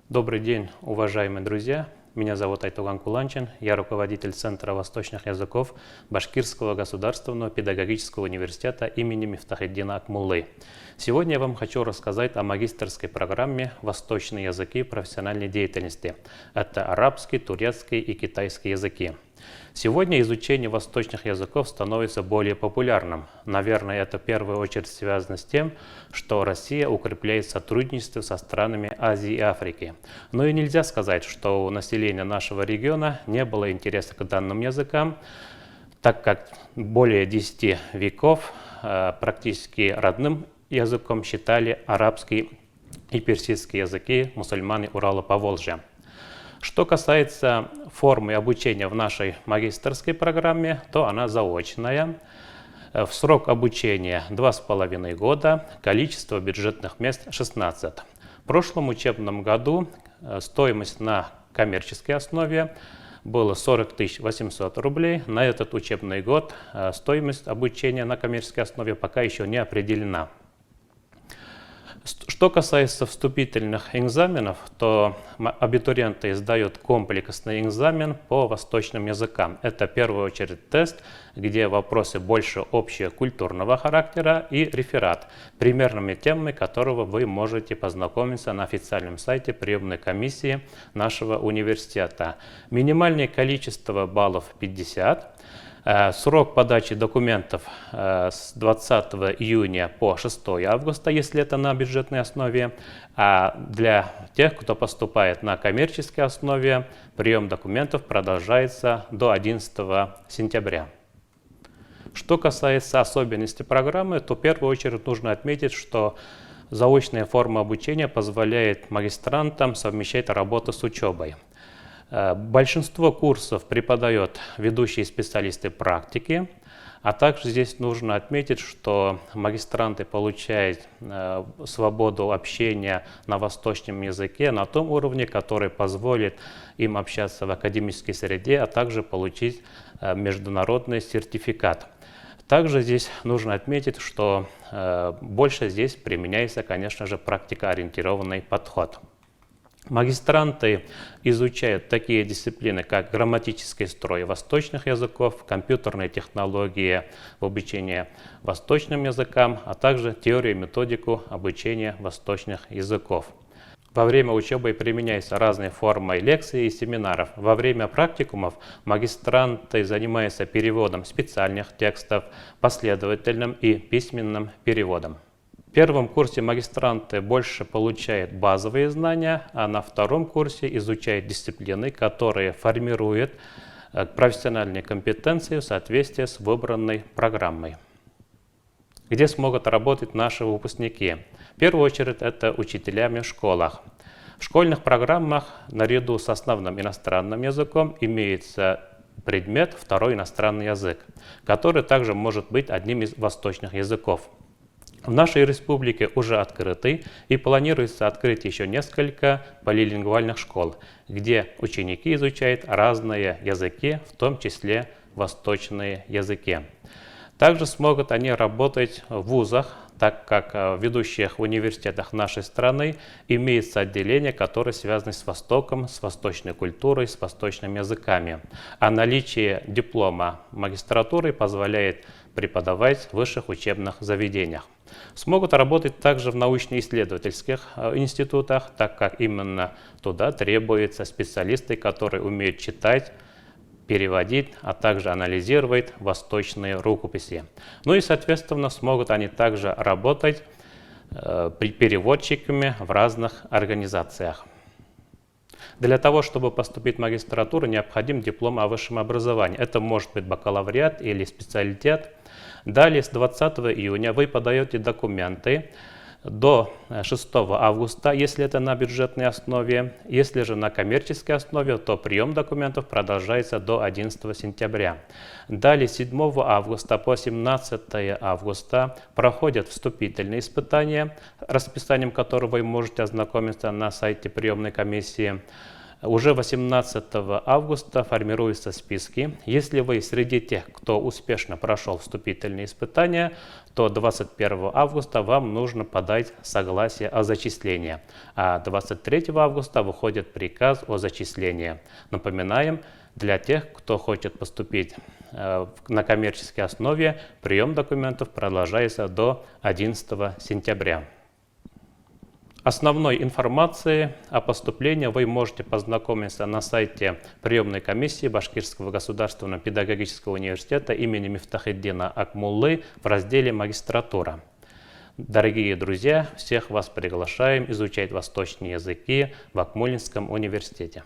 Добрый день, уважаемые друзья! Меня зовут Айтуган Куланчин, я руководитель Центра восточных языков Башкирского государственного педагогического университета имени Мифтахеддина Акмуллы. Сегодня я вам хочу рассказать о магистерской программе «Восточные языки профессиональной деятельности». Это арабский, турецкий и китайский языки. Сегодня изучение восточных языков становится более популярным. Наверное, это в первую очередь связано с тем, что Россия укрепляет сотрудничество со странами Азии и Африки. Но и нельзя сказать, что у населения нашего региона не было интереса к данным языкам, так как более 10 веков практически родным языком считали арабский и персидский языки мусульмане Урала-Поволжья. Что касается формы обучения в нашей магистерской программе, то она заочная. В срок обучения 2,5 года, количество бюджетных мест 16. В прошлом учебном году стоимость на коммерческой основе было 40 800 рублей. На этот учебный год стоимость обучения на коммерческой основе пока еще не определена. Что касается вступительных экзаменов, то абитуриенты сдают комплексный экзамен по восточным языкам. Это в первую очередь тест, где вопросы больше общекультурного характера, и реферат, примерными темами которого вы можете познакомиться на официальном сайте приемной комиссии нашего университета. Минимальное количество баллов 50. Срок подачи документов с 20 июня по 6 августа, если это на бюджетной основе. А для тех, кто поступает на коммерческой основе, прием документов продолжается до 11 сентября. Что касается особенностей программы, то в первую очередь нужно отметить, что заочная форма обучения позволяет магистрантам совмещать работу с учебой. Большинство курсов преподают ведущие специалисты практики, а также здесь нужно отметить, что магистранты получают свободу общения на восточном языке на том уровне, который позволит им общаться в академической среде, а также получить международный сертификат. Также здесь нужно отметить, что больше здесь применяется, конечно же, практикоориентированный подход. Магистранты изучают такие дисциплины, как грамматический строй восточных языков, компьютерные технологии в обучении восточным языкам, а также теорию и методику обучения восточных языков. Во время учебы применяются разные формы лекций и семинаров. Во время практикумов магистранты занимаются переводом специальных текстов, последовательным и письменным переводом. В первом курсе магистранты больше получают базовые знания, а на втором курсе изучают дисциплины, которые формируют профессиональные компетенции в соответствии с выбранной программой. Где смогут работать наши выпускники? В первую очередь это учителями в школах. В школьных программах наряду с основным иностранным языком имеется предмет «Второй иностранный язык», который также может быть одним из восточных языков. В нашей республике уже открыты и планируется открыть еще несколько полилингвальных школ, где ученики изучают разные языки, в том числе восточные языки. Также смогут они работать в вузах, так как в ведущих университетах нашей страны имеется отделение, которое связано с Востоком, с восточной культурой, с восточными языками. А наличие диплома магистратуры позволяет преподавать в высших учебных заведениях. Смогут работать также в научно-исследовательских институтах, так как именно туда требуются специалисты, которые умеют читать, переводить, а также анализировать восточные рукописи. Ну и, соответственно, смогут они также работать переводчиками в разных организациях. Для того, чтобы поступить в магистратуру, необходим диплом о высшем образовании. Это может быть бакалавриат или специалитет. Далее, с 20 июня вы подаете документы до 6 августа, если это на бюджетной основе. Если же на коммерческой основе, то прием документов продолжается до 11 сентября. Далее, с 7 августа по 17 августа проходят вступительные испытания, расписанием которого вы можете ознакомиться на сайте приемной комиссии. Уже 18 августа формируются списки. Если вы среди тех, кто успешно прошел вступительные испытания, то 21 августа вам нужно подать согласие о зачислении. А 23 августа выходит приказ о зачислении. Напоминаем, для тех, кто хочет поступить на коммерческой основе, прием документов продолжается до 11 сентября. Основной информацией о поступлении вы можете познакомиться на сайте приемной комиссии Башкирского государственного педагогического университета имени Мифтахиддина Акмуллы в разделе «Магистратура». Дорогие друзья, всех вас приглашаем изучать восточные языки в Акмуллинском университете.